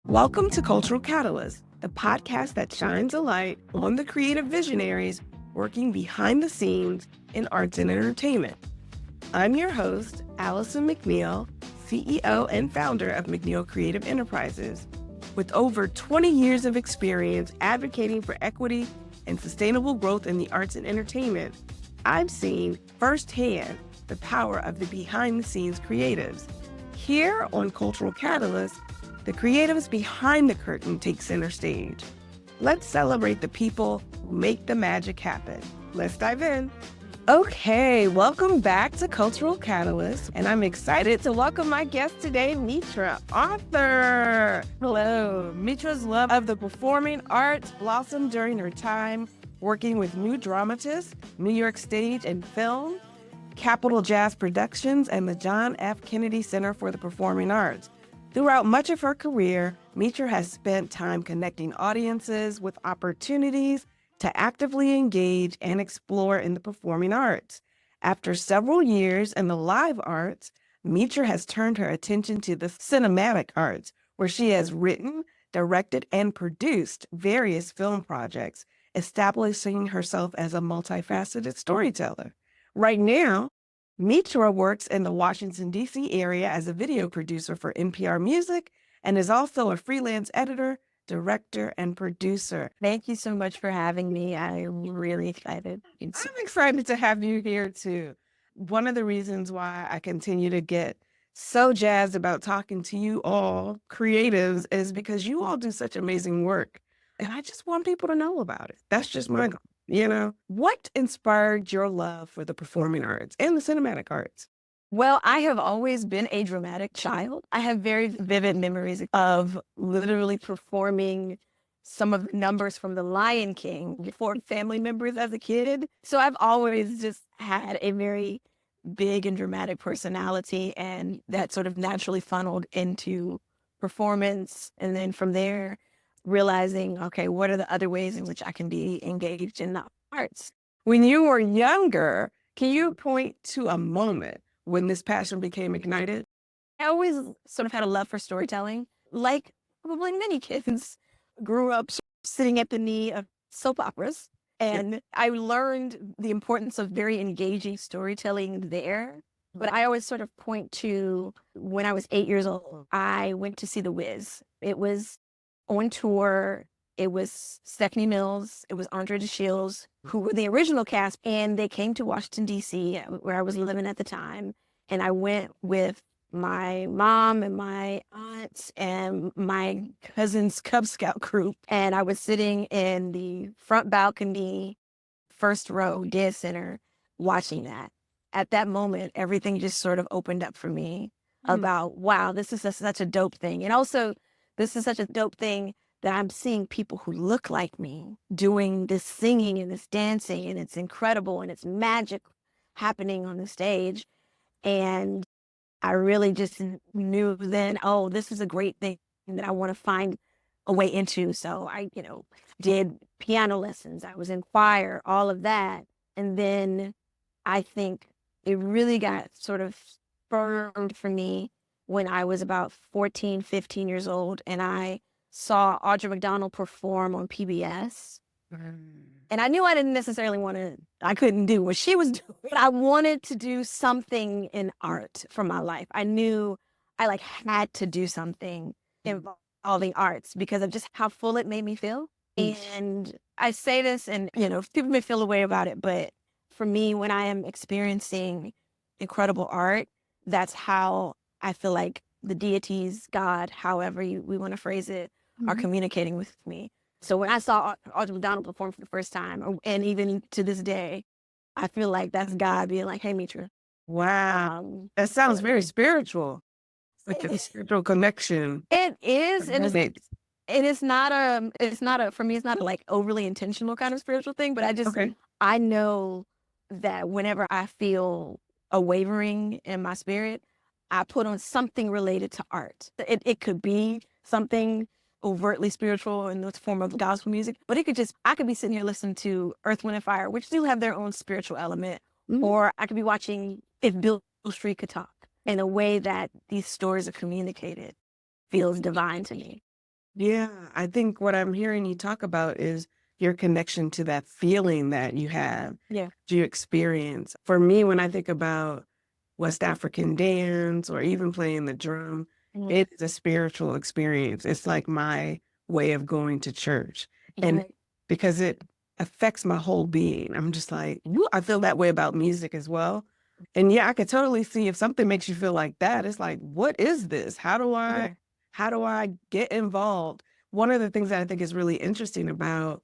Welcome to Cultural Catalyst, the podcast that shines a light on the creative visionaries working behind the scenes in arts and entertainment. I'm your host, Alison McNeil, CEO and founder of McNeil Creative Enterprises. With over 20 years of experience advocating for equity and sustainable growth in the arts and entertainment, I've seen firsthand the power of the behind-the-scenes creatives. Here on Cultural Catalyst, the creatives behind the curtain take center stage. Let's celebrate the people who make the magic happen. Let's dive in. Okay, welcome back to Cultural Catalyst, and I'm excited to welcome my guest today, Mitra Arthur. Hello. Mitra's love of the performing arts blossomed during her time working with New Dramatists, New York Stage and Film, Capitol Jazz Productions, and the John F. Kennedy Center for the Performing Arts. Throughout much of her career, Mitra has spent time connecting audiences with opportunities to actively engage and explore in the performing arts. After several years in the live arts, Mitra has turned her attention to the cinematic arts, where she has written, directed, and produced various film projects, establishing herself as a multifaceted storyteller. Right now, Mitra works in the Washington, D.C. area as a video producer for NPR Music and is also a freelance editor, director, and producer. Thank you so much for having me. I'm really excited. I'm excited to have you here too. One of the reasons why I continue to get so jazzed about talking to you all creatives is because you all do such amazing work. And I just want people to know about it. That's just my goal. What inspired your love for the performing arts and the cinematic arts? Well, I have always been a dramatic child. I have very vivid memories of literally performing some of the numbers from The Lion King for family members as a kid. So I've always just had a very big and dramatic personality, and that sort of naturally funneled into performance. And then from there, realizing, okay, what are the other ways in which I can be engaged in the arts? When you were younger, can you point to a moment when this passion became ignited? I always sort of had a love for storytelling, like probably many kids. Grew up sitting at the knee of soap operas, and I learned the importance of very engaging storytelling there. But I always sort of point to when I was 8 years old, I went to see The Wiz. It was on tour. It was Stephanie Mills. It was Andre DeShields, who were the original cast. And they came to Washington, D.C., where I was living at the time. And I went with my mom and my aunts and my cousin's Cub Scout group. And I was sitting in the front balcony, first row, dead center, watching that. At that moment, everything just sort of opened up for me about, wow, this is such a dope thing. And also, this is such a dope thing that I'm seeing people who look like me doing this singing and this dancing, and it's incredible and it's magic happening on the stage. And I really just knew then, oh, this is a great thing that I want to find a way into. So I, did piano lessons. I was in choir, all of that. And then I think it really got sort of firmed for me when I was about 14, 15 years old, and I saw Audra McDonald perform on PBS. And I knew I didn't necessarily I couldn't do what she was doing, but I wanted to do something in art for my life. I knew I had to do something involving arts because of just how full it made me feel. And I say this and, people may feel a way about it, but for me, when I am experiencing incredible art, that's how I feel like the deities, God, however we want to phrase it, are communicating with me. So when I saw Audra McDonald perform for the first time, and even to this day, I feel like that's God being like, hey, Mitra. Wow. That sounds very spiritual. Like a spiritual connection. It is. And it's not for me, it's not a overly intentional kind of spiritual thing, but I know that whenever I feel a wavering in my spirit, I put on something related to art. It could be something overtly spiritual in the form of gospel music, but I could be sitting here listening to Earth, Wind, and Fire, which do have their own spiritual element, or I could be watching If Bill Street Could Talk, and the way that these stories are communicated feels divine to me. Yeah, I think what I'm hearing you talk about is your connection to that feeling that you have, Yeah. you experience. For me, when I think about West African dance or even playing the drum, Mhm. it is a spiritual experience. It's like my way of going to church. And Yeah. because it affects my whole being, I'm just like, "Woo," I feel that way about music as well. And yeah, I could totally see if something makes you feel like that, it's like, what is this? Yeah. How do I get involved? One of the things that I think is really interesting about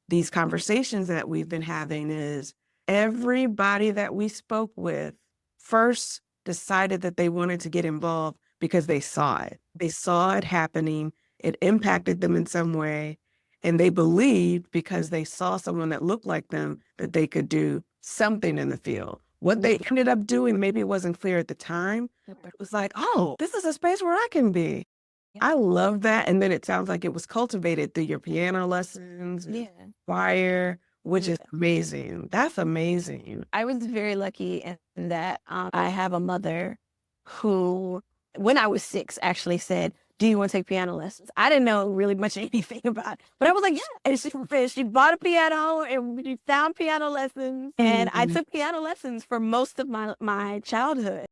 these conversations that we've been having is everybody that we spoke with first decided that they wanted to get involved because they saw it. They saw it happening. It impacted them in some way. And they believed because they saw someone that looked like them that they could do something in the field. What they ended up doing, maybe it wasn't clear at the time, but it was like, oh, this is a space where I can be. I love that. And then it sounds like it was cultivated through your piano lessons, Yeah. choir, which Yeah. is amazing. That's amazing. I was very lucky in that I have a mother who, when I was 6, actually said, "Do you want to take piano lessons?" I didn't know really much anything about it, but I was like, "Yeah." And she bought a piano and we found piano lessons, and I Mhm. took piano lessons for most of my childhood.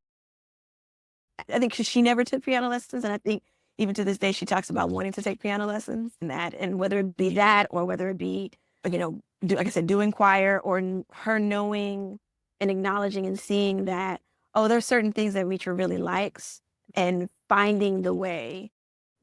I think she never took piano lessons, and I think even to this day she talks about wanting to take piano lessons, and whether it be that or whether it be, like I said, doing choir or her knowing and acknowledging and seeing that, oh, there's certain things that Mitra really likes, and finding the way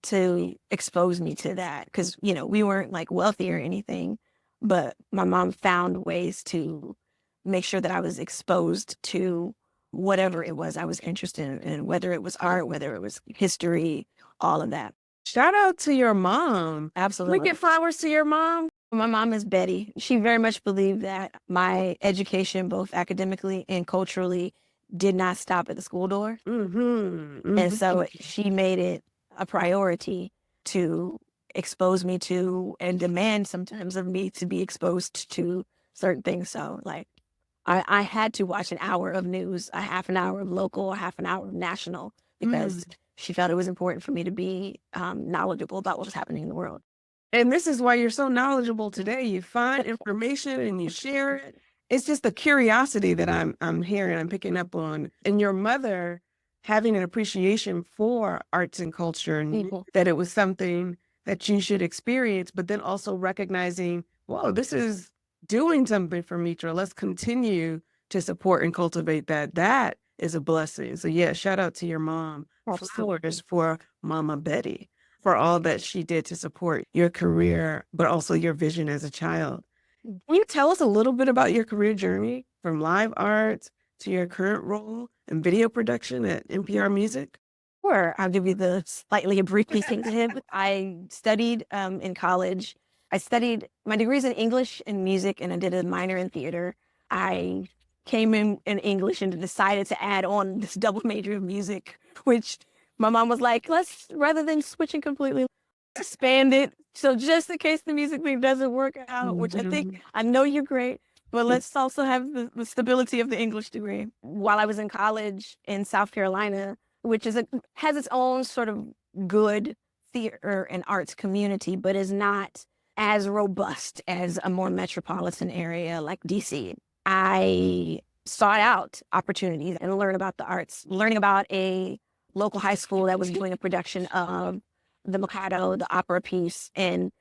to expose me to that, because we weren't like wealthy or anything, but my mom found ways to make sure that I was exposed to whatever it was I was interested in, whether it was art, whether it was history, all of that. Shout out to your mom. Can we Absolutely. get flowers to your mom? My mom is Betty. She very much believed that my education, both academically and culturally, did not stop at the school door. And so she made it a priority to expose me to and demand sometimes of me to be exposed to certain things. So, like, I had to watch an hour of news, a half an hour of local, a half an hour of national, because she felt it was important for me to be knowledgeable about what was happening in the world. And this is why you're so knowledgeable today. You find information and you share it. It's just the curiosity that I'm hearing, I'm picking up on. And your mother having an appreciation for arts and culture and Mhm. that it was something that you should experience, but then also recognizing, whoa, this is doing something for Mitra. Let's continue to support and cultivate that. That is a blessing. So yeah, shout out to your mom. Absolutely. Flowers for Mama Betty for all that she did to support your career, but also your vision as a child. Can you tell us a little bit about your career journey from live arts to your current role in video production at NPR Music? Sure, I'll give you the slightly abbreviated. I studied in college. I studied my degrees in English and music, and I did a minor in theater. I came in English and decided to add on this double major of music, which my mom was like, "Let's, rather than switching completely, expand it. So just in case the music thing doesn't work out, which I know you're great, but let's also have the stability of the English degree." While I was in college in South Carolina, which has its own sort of good theater and arts community, but is not as robust as a more metropolitan area like DC. I sought out opportunities and learned about the arts, learning about a local high school that was doing a production of the Mikado, the opera piece, and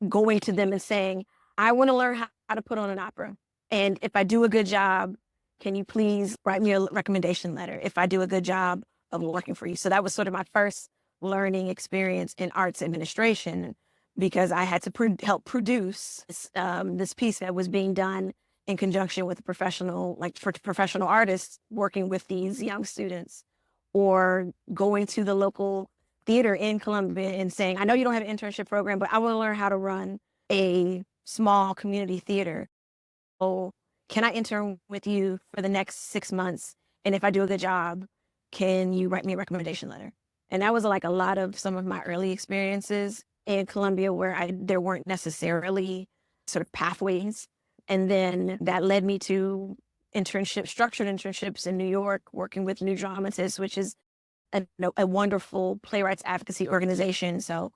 going to them and saying, "I want to learn how to put on an opera. And if I do a good job, can you please write me a recommendation letter if I do a good job of working for you?" So that was sort of my first learning experience in arts administration, because I had to help produce this piece that was being done in conjunction with a professional, like for professional artists working with these young students, or going to the local theater in Columbia and saying, "I know you don't have an internship program, but I want to learn how to run a small community theater. Oh, can I intern with you for the next 6 months? And if I do a good job, can you write me a recommendation letter?" And that was like a lot of some of my early experiences in Columbia, where there weren't necessarily sort of pathways. And then that led me to structured internships in New York, working with New Dramatists, which is a wonderful playwrights advocacy organization. So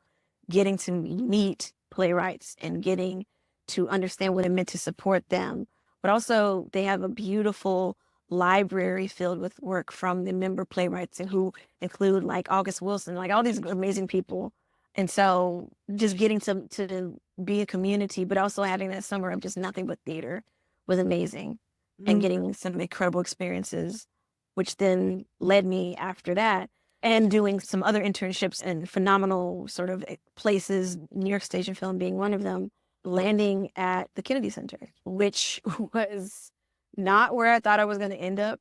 getting to meet playwrights and getting to understand what it meant to support them. But also they have a beautiful library filled with work from the member playwrights, and who include like August Wilson, like all these amazing people. And so just getting to be a community, but also having that summer of just nothing but theater was amazing, and getting some incredible experiences, which then led me after that, and doing some other internships in phenomenal sort of places, New York Stage and Film being one of them, landing at the Kennedy Center, which was not where I thought I was going to end up.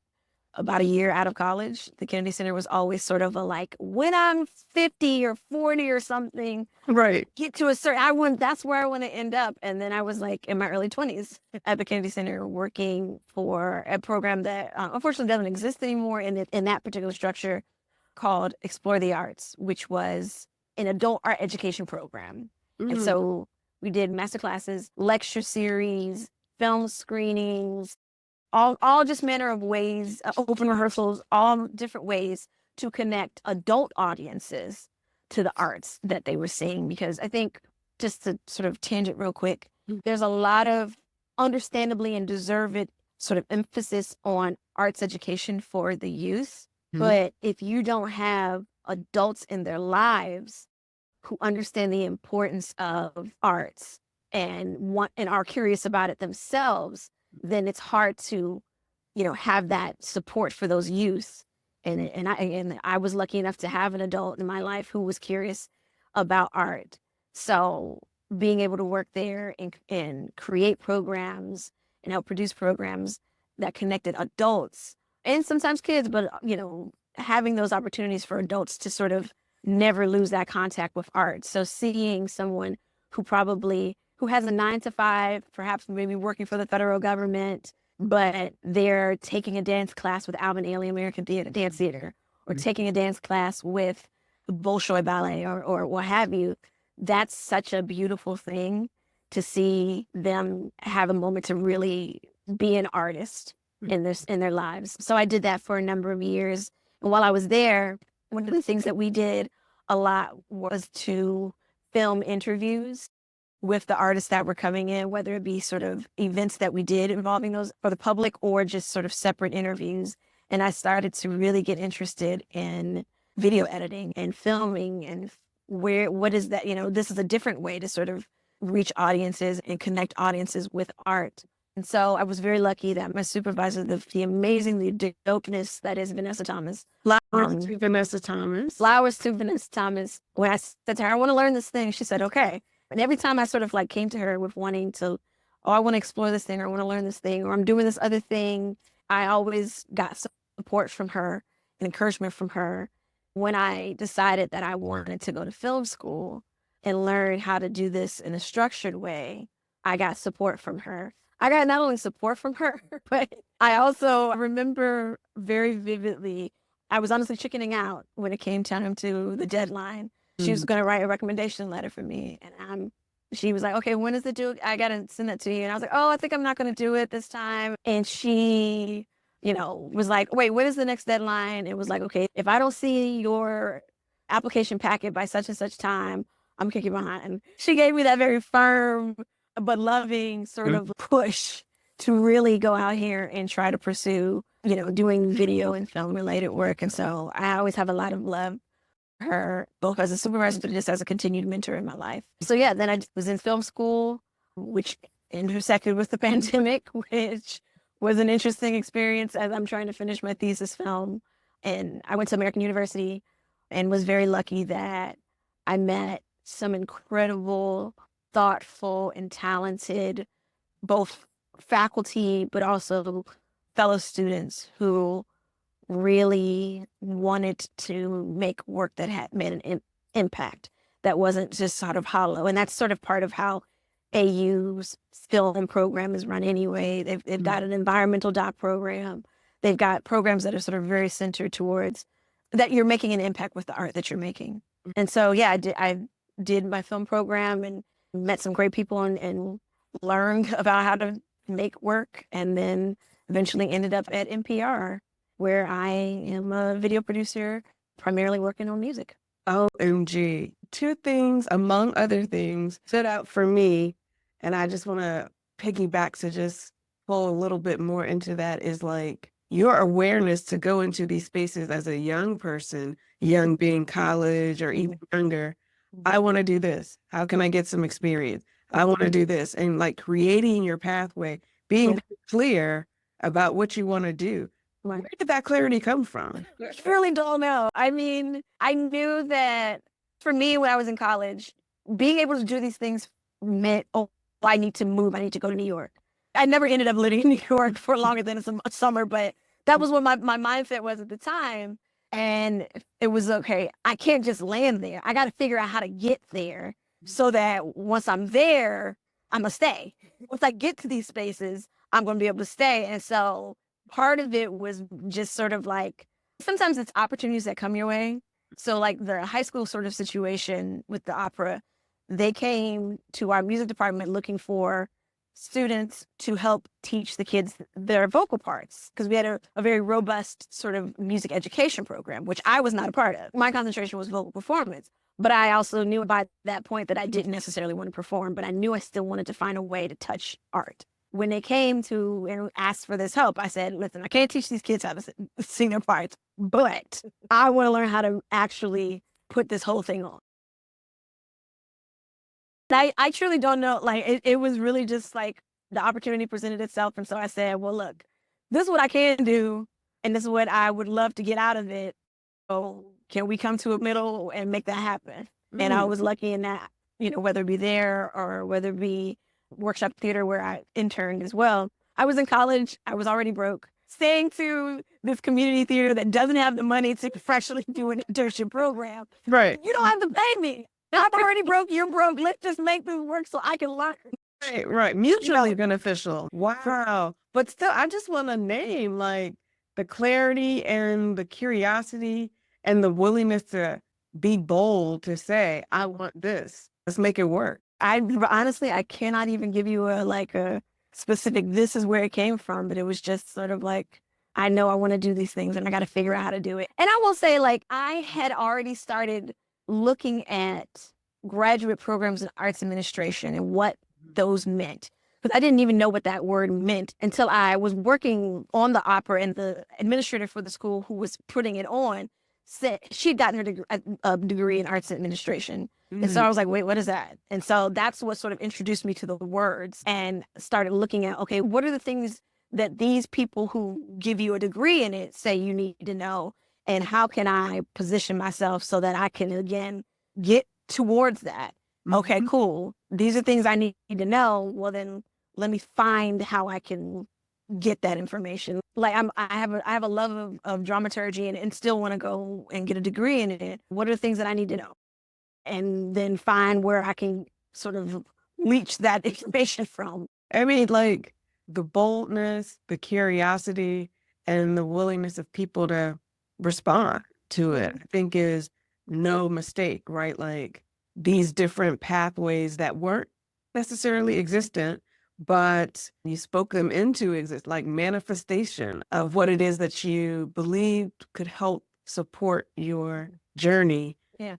About a year out of college, the Kennedy Center was always sort of a like, when I'm 50 or 40 or something, Right. get to a certain, that's where I want to end up. And then I was like in my early 20s at the Kennedy Center working for a program that unfortunately doesn't exist anymore in that particular structure, called Explore the Arts, which was an adult art education program. And so we did master classes, lecture series, film screenings, all just manner of ways, open rehearsals, all different ways to connect adult audiences to the arts that they were seeing. Because I think, just to sort of tangent real quick, there's a lot of understandably and deserved sort of emphasis on arts education for the youth. But if you don't have adults in their lives who understand the importance of arts and are curious about it themselves, then it's hard to, have that support for those youth. And I was lucky enough to have an adult in my life who was curious about art. So being able to work there and create programs and help produce programs that connected adults and sometimes kids, but having those opportunities for adults to sort of never lose that contact with art. So seeing someone who has a 9 to 5, perhaps maybe working for the federal government, but they're taking a dance class with Alvin Ailey American Dance Theater, or taking a dance class with the Bolshoi Ballet, or what have you. That's such a beautiful thing to see them have a moment to really be an artist in their lives. So I did that for a number of years. And while I was there, one of the things that we did a lot was to film interviews with the artists that were coming in, whether it be sort of events that we did involving those for the public or just sort of separate interviews. And I started to really get interested in video editing and filming, and what is that, this is a different way to sort of reach audiences and connect audiences with art. And so I was very lucky that my supervisor, the amazingly dopeness that is Vanessa Thomas. Flowers to Vanessa Thomas. Flowers to Vanessa Thomas. When I said to her, I want to learn this thing, she said, okay. And every time I sort of like came to her with wanting to, I want to explore this thing, or I want to learn this thing, or I'm doing this other thing, I always got support from her and encouragement from her. When I decided that I wanted to go to film school and learn how to do this in a structured way, I got support from her. I got not only support from her, but I also remember very vividly, I was honestly chickening out when it came time to the deadline. She was going to write a recommendation letter for me. And she was like, okay, when is it due? I got to send that to you. And I was like, oh, I think I'm not going to do it this time. And she, was like, wait, when is the next deadline? It was like, okay, if I don't see your application packet by such and such time, I'm kicking behind. She gave me that very firm but loving sort of push to really go out here and try to pursue, doing video and film related work. And so I always have a lot of love for her, both as a supervisor, but just as a continued mentor in my life. So yeah, then I was in film school, which intersected with the pandemic, which was an interesting experience as I'm trying to finish my thesis film. And I went to American University and was very lucky that I met some incredible, thoughtful, and talented, both faculty, but also fellow students who really wanted to make work that had made an impact, that wasn't just sort of hollow. And that's sort of part of how AU's film program is run anyway. They've got an environmental doc program. They've got programs that are sort of very centered towards that you're making an impact with the art that you're making. And so, yeah, I did my film program and met some great people and learned about how to make work, and then eventually ended up at NPR, where I am a video producer, primarily working on music. OMG. Two things, among other things, stood out for me. And I just want to piggyback to just pull a little bit more into that is like your awareness to go into these spaces as a young person, young being college or even younger. I want to do this. How can I get some experience? I want to do this. And like creating your pathway, being clear about what you want to do. Where did that clarity come from? I really don't know. I mean, I knew that for me when I was in college, being able to do these things meant, oh, I need to move. I need to go to New York. I never ended up living in New York for longer than a summer, but that was what my mindset was at the time. And it was, okay, I can't just land there. I got to figure out how to get there so that once I'm there, I'm going to stay. Once I get to these spaces, I'm going to be able to stay. And so part of it was just sort of like, sometimes it's opportunities that come your way. So like the high school sort of situation with the opera, they came to our music department looking for students to help teach the kids their vocal parts because we had a very robust sort of music education program, which I was not a part of. My concentration was vocal performance, but I also knew by that point that I didn't necessarily want to perform, but I knew I still wanted to find a way to touch art. When they came to and asked for this help, I said, listen, I can't teach these kids how to sing their parts, but I want to learn how to actually put this whole thing on. I truly don't know. Like, it was really just like the opportunity presented itself. And so I said, well, look, this is what I can do. And this is what I would love to get out of it. So can we come to a middle and make that happen? And I was lucky in that, whether it be there or whether it be workshop theater where I interned as well. I was in college. I was already broke. Staying to this community theater that doesn't have the money to freshly do an internship program. Right. You don't have to pay me. I'm already broke. You're broke. Let's just make this work so I can learn. Right. Mutually beneficial. Wow. But still, I just want to name like the clarity and the curiosity and the willingness to be bold to say, I want this. Let's make it work. Honestly, I cannot even give you a specific, this is where it came from, but it was just sort of like, I know I want to do these things and I got to figure out how to do it. And I will say, like, I had already started looking at graduate programs in arts administration and what those meant. Because I didn't even know what that word meant until I was working on the opera, and the administrator for the school who was putting it on said she'd gotten a degree in arts administration. And so I was like, wait, what is that? And so that's what sort of introduced me to the words and started looking at, okay, what are the things that these people who give you a degree in it say you need to know? And how can I position myself so that I can, again, get towards that? Okay, cool. These are things I need to know. Well, then let me find how I can get that information. Like I have a love of dramaturgy and still want to go and get a degree in it. What are the things that I need to know? And then find where I can sort of reach that information from. I mean, like the boldness, the curiosity, and the willingness of people to respond to it, I think is no mistake, right? Like these different pathways that weren't necessarily existent, but you spoke them into exist, like manifestation of what it is that you believed could help support your journey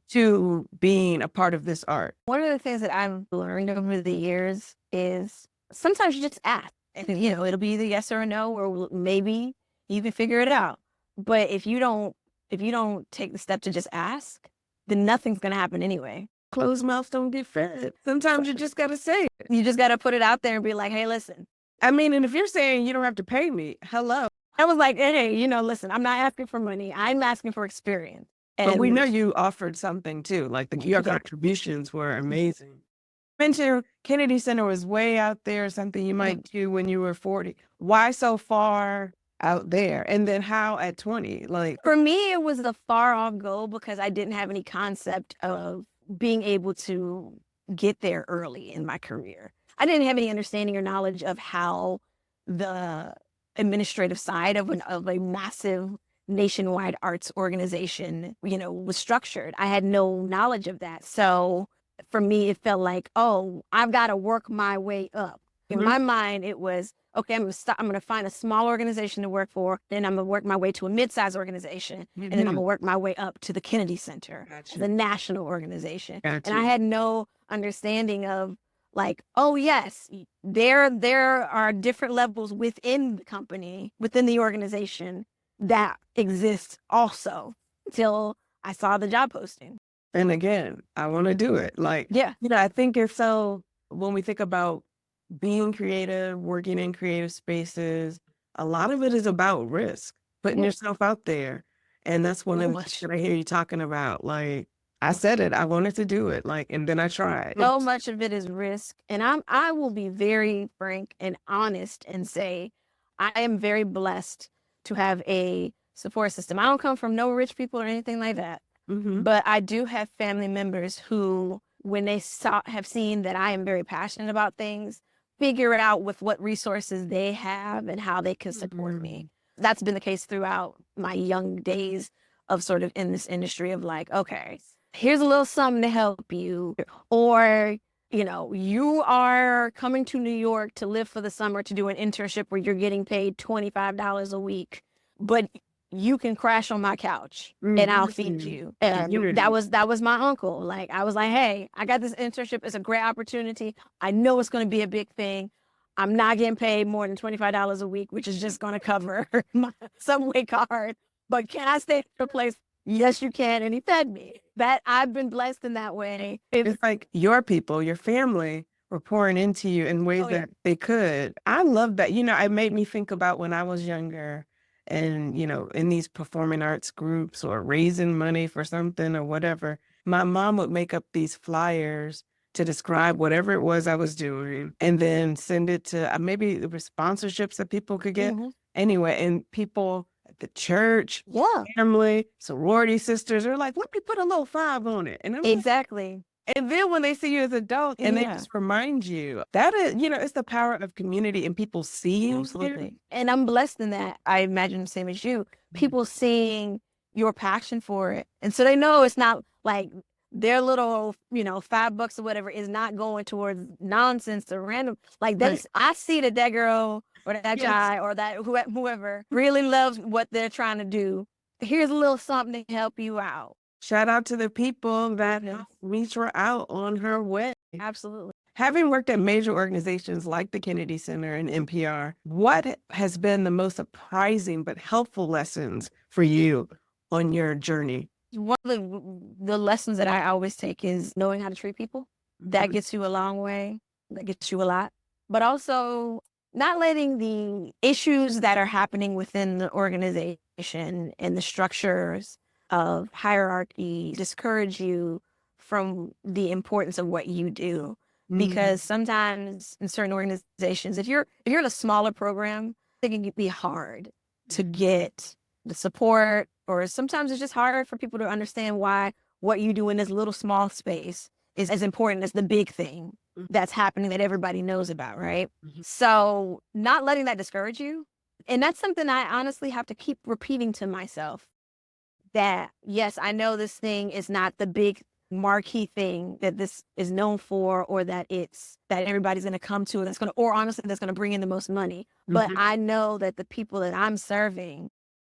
to being a part of this art. One of the things that I've learned over the years is sometimes you just ask, and it'll be either yes or a no, or maybe you can figure it out. But if you don't take the step to just ask, then nothing's going to happen anyway. Closed mouths don't get fed. Sometimes you just got to say it. You just got to put it out there and be like, hey, listen. I mean, and if you're saying you don't have to pay me, hello. I was like, hey, listen, I'm not asking for money. I'm asking for experience. And but we know you offered something too. Like your contributions were amazing. Mentioned Kennedy Center was way out there, something you might do when you were 40. Why so far out there? And then how at 20? Like for me, it was a far off goal because I didn't have any concept of being able to get there early in my career. I didn't have any understanding or knowledge of how the administrative side of a massive nationwide arts organization, was structured. I had no knowledge of that. So for me, it felt like, oh, I've got to work my way up. In my mind, it was, okay, I'm going to find a small organization to work for. Then I'm going to work my way to a mid-sized organization. And then I'm going to work my way up to the Kennedy Center, the national organization. And I had no understanding of like, oh, yes, there are different levels within the company, within the organization that exists also until I saw the job posting. And again, I want to do it. Like, Yeah. I think it's so, when we think about being creative, working in creative spaces, a lot of it is about risk, putting yourself out there. And that's one of the things that I hear you talking about. Like, I said it, I wanted to do it. Like, and then I tried. So much of it is risk. And I will be very frank and honest and say, I am very blessed to have a support system. I don't come from no rich people or anything like that. But I do have family members who, when they have seen that I am very passionate about things, figure out with what resources they have and how they can support me. That's been the case throughout my young days of sort of in this industry of like, okay, here's a little something to help you. Or, you are coming to New York to live for the summer to do an internship where you're getting paid $25 a week, but you can crash on my couch and I'll feed you. And that was my uncle. Like, I was like, hey, I got this internship. It's a great opportunity. I know it's going to be a big thing. I'm not getting paid more than $25 a week, which is just going to cover my subway card. But can I stay at your place? Yes, you can. And he fed me. That I've been blessed in that way. It's like your people, your family were pouring into you in ways that they could. I love that. It made me think about when I was younger. And, in these performing arts groups or raising money for something or whatever, my mom would make up these flyers to describe whatever it was I was doing and then send it to maybe it was sponsorships that people could get. Anyway, and people at the church, family, sorority sisters are like, let me put a little 5 on it. And I'm exactly. And then when they see you as an adult and they just remind you, that is, it's the power of community and people see you. Absolutely. And I'm blessed in that. I imagine the same as you. People seeing your passion for it. And so they know it's not like their little, $5 or whatever is not going towards nonsense or random. Like I see that girl or that guy or that whoever really loves what they're trying to do. Here's a little something to help you out. Shout out to the people that helped Mitra out on her way. Absolutely. Having worked at major organizations like the Kennedy Center and NPR, what has been the most surprising but helpful lessons for you on your journey? One of the lessons that I always take is knowing how to treat people. That gets you a long way. That gets you a lot. But also not letting the issues that are happening within the organization and the structures of hierarchy discourage you from the importance of what you do. Because sometimes in certain organizations, if you're in a smaller program, it can be hard to get the support, or sometimes it's just hard for people to understand why what you do in this little small space is as important as the big thing that's happening that everybody knows about, right? So not letting that discourage you. And that's something I honestly have to keep repeating to myself. That, yes, I know this thing is not the big marquee thing that this is known for, or that everybody's going to come to, or honestly, that's going to bring in the most money. But I know that the people that I'm serving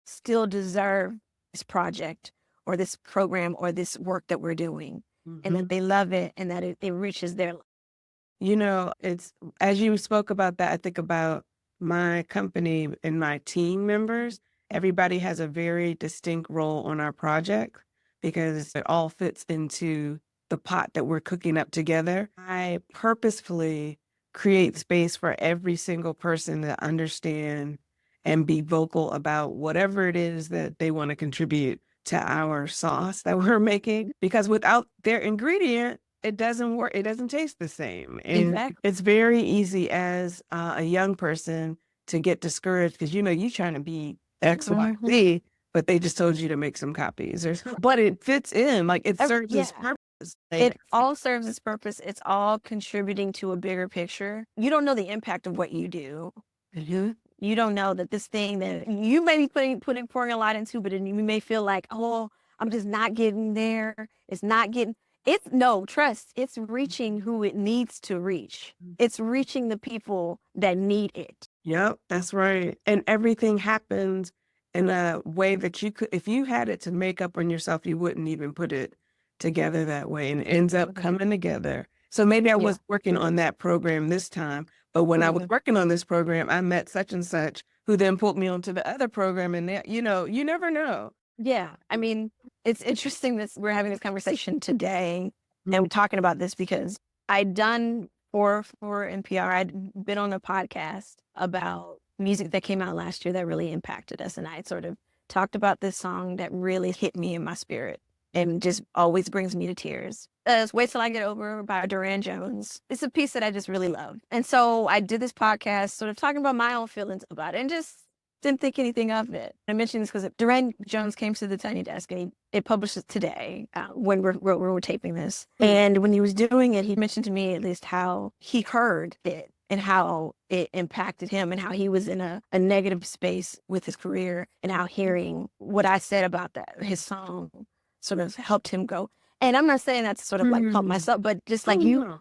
still deserve this project or this program or this work that we're doing, and that they love it and that it enriches their life. It's, as you spoke about that, I think about my company and my team members. Everybody has a very distinct role on our project because it all fits into the pot that we're cooking up together. I purposefully create space for every single person to understand and be vocal about whatever it is that they want to contribute to our sauce that we're making, because without their ingredient, it doesn't work. It doesn't taste the same. And it's very easy as a young person to get discouraged because, you're trying to be X, Y, Z, but they just told you to make some copies. But it fits in, like it serves its purpose. It all serves its purpose. It's all contributing to a bigger picture. You don't know the impact of what you do. You don't know that this thing that you may be pouring a lot into, but you may feel like, oh, I'm just not getting there. It's not getting. It's reaching who it needs to reach. It's reaching the people that need it. Yep, that's right. And everything happens in a way that you could, if you had it to make up on yourself, you wouldn't even put it together that way. And it ends up coming together. So maybe I was working on that program this time, but when I was working on this program, I met such and such who then put me onto the other program. And that, you never know. Yeah. I mean, it's interesting that we're having this conversation today and we're talking about this because I'd done for NPR, I'd been on a podcast about music that came out last year that really impacted us. And I had sort of talked about this song that really hit me in my spirit and just always brings me to tears. It's Wait Till I Get Over by Durand Jones. It's a piece that I just really love. And so I did this podcast sort of talking about my own feelings about it and just didn't think anything of it. I mentioned this because Durand Jones came to the Tiny Desk and it publishes today when we're taping this. And when he was doing it, he mentioned to me at least how he heard it and how it impacted him and how he was in a negative space with his career and how hearing what I said about his song sort of helped him go. And I'm not saying that to sort of like pump myself, but just like you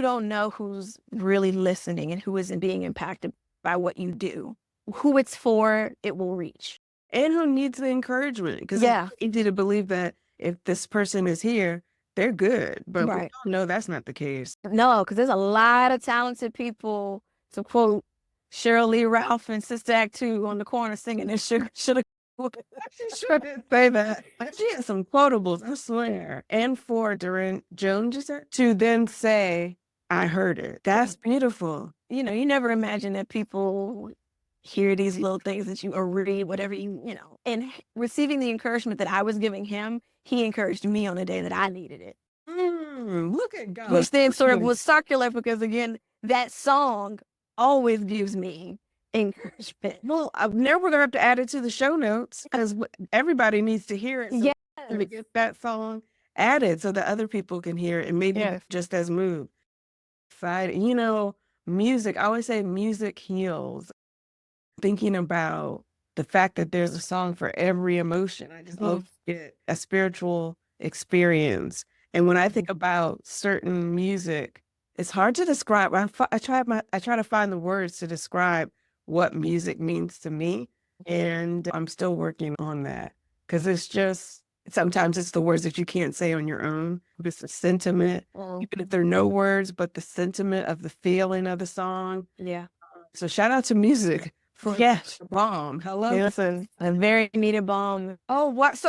don't know who's really listening and who isn't being impacted by what you do. Who it's for, it will reach. And who needs the encouragement. Because it's easy to believe that if this person is here, they're good. But we all know that's not the case. No, because there's a lot of talented people, to quote Cheryl Lee Ralph and Sister Act 2 on the corner singing this should have. Sure did say that. She had some quotables, I swear. And for Durand Jones to then say, I heard it. That's beautiful. You never imagine that people hear these little things that you or read, whatever and receiving the encouragement that I was giving him, he encouraged me on the day that I needed it. Look at God. Which then sort of was circular because again, that song always gives me encouragement. Well, now we're going to have to add it to the show notes because everybody needs to hear it. So to get that song added so that other people can hear it and maybe just as moved. Music, I always say music heals. Thinking about the fact that there's a song for every emotion. I just love to get a spiritual experience. And when I think about certain music, it's hard to describe. I try to find the words to describe what music means to me. And I'm still working on that because it's just, sometimes it's the words that you can't say on your own. It's the sentiment, even if there are no words, but the sentiment of the feeling of the song. Yeah. So shout out to music. Balm. Hello. Listen, a very needed balm. Oh, what? So,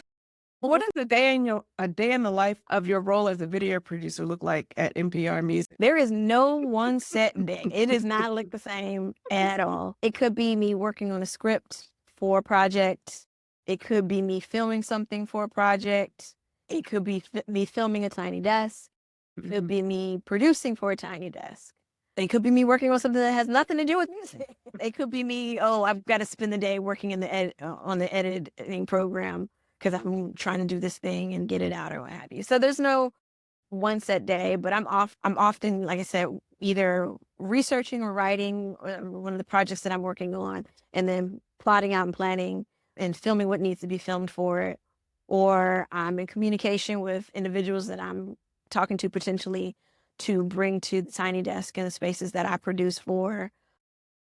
what does a day in the life of your role as a video producer look like at NPR Music? There is no one set day. It does not look the same at all. It could be me working on a script for a project. It could be me filming something for a project. It could be me filming a Tiny Desk. It could be me producing for a Tiny Desk. It could be me working on something that has nothing to do with music. It could be me, I've got to spend the day working in on the editing program because I'm trying to do this thing and get it out or what have you. So there's no one set day, but I'm often, like I said, either researching or writing one of the projects that I'm working on and then plotting out and planning and filming what needs to be filmed for it. Or I'm in communication with individuals that I'm talking to potentially to bring to the Tiny Desk and the spaces that I produce for,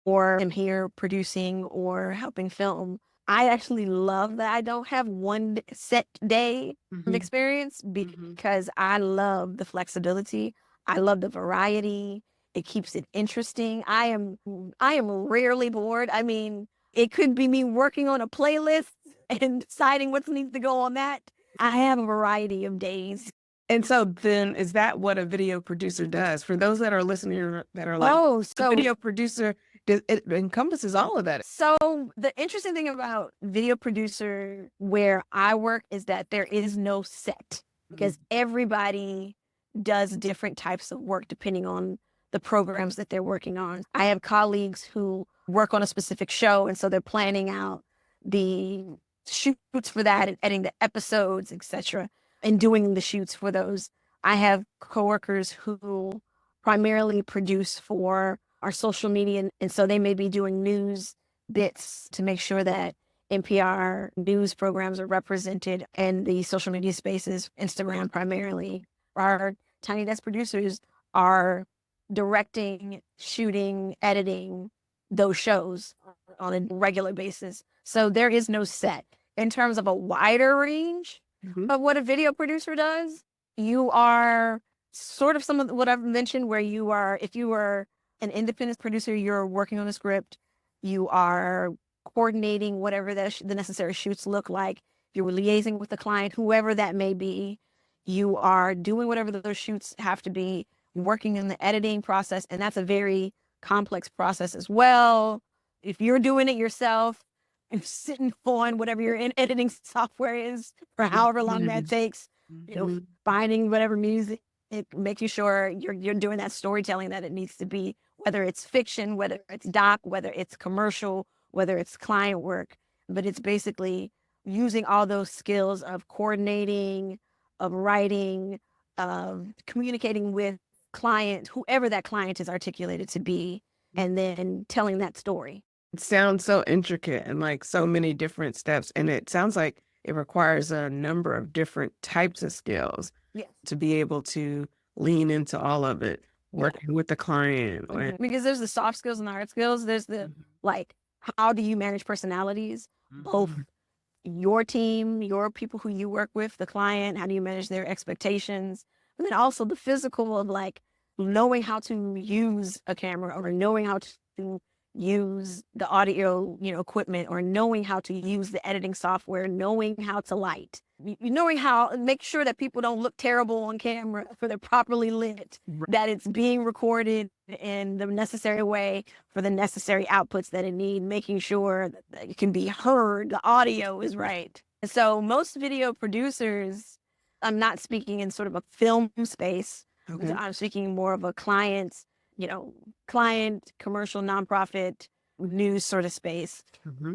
or am here producing or helping film. I actually love that I don't have one set day of experience because I love the flexibility. I love the variety. It keeps it interesting. I am rarely bored. I mean, it could be me working on a playlist and deciding what needs to go on that. I have a variety of days. And so then is that what a video producer does? For those that are listening that are like, a video producer, it encompasses all of that. So the interesting thing about video producer where I work is that there is no set because everybody does different types of work depending on the programs that they're working on. I have colleagues who work on a specific show and so they're planning out the shoots for that and editing the episodes, etc. and doing the shoots for those. I have coworkers who primarily produce for our social media. And so they may be doing news bits to make sure that NPR news programs are represented in the social media spaces, Instagram primarily. our tiny desk producers are directing, shooting, editing those shows on a regular basis. So there is no set. In terms of a wider range of what a video producer does, you are sort of some of what I've mentioned, where you are, if you are an independent producer, you're working on a script, you are coordinating whatever the necessary shoots look like, you're liaising with the client, whoever that may be, you are doing whatever those shoots have to be, working in the editing process, and that's a very complex process as well. If you're doing it yourself, and sitting on whatever your editing software is for however long that takes, finding whatever music, making sure you're doing that storytelling that it needs to be, whether it's fiction, whether it's doc, whether it's commercial, whether it's client work. But it's basically using all those skills of coordinating, of writing, of communicating with client, whoever that client is articulated to be, and then telling that story. It sounds so intricate and like so many different steps. And it sounds like it requires a number of different types of skills to be able to lean into all of it, working with the client. Because there's the soft skills and the hard skills. There's the, like, how do you manage personalities, both your team, your people who you work with, the client, how do you manage their expectations? And then also the physical of like knowing how to use a camera, or knowing how to use the audio, equipment, or knowing how to use the editing software, knowing how to light, knowing how make sure that people don't look terrible on camera, for they're properly lit, that it's being recorded in the necessary way for the necessary outputs that it needs, making sure that it can be heard, the audio is right. And so most video producers, I'm not speaking in sort of a film space, I'm speaking more of a client, commercial, nonprofit, news sort of space.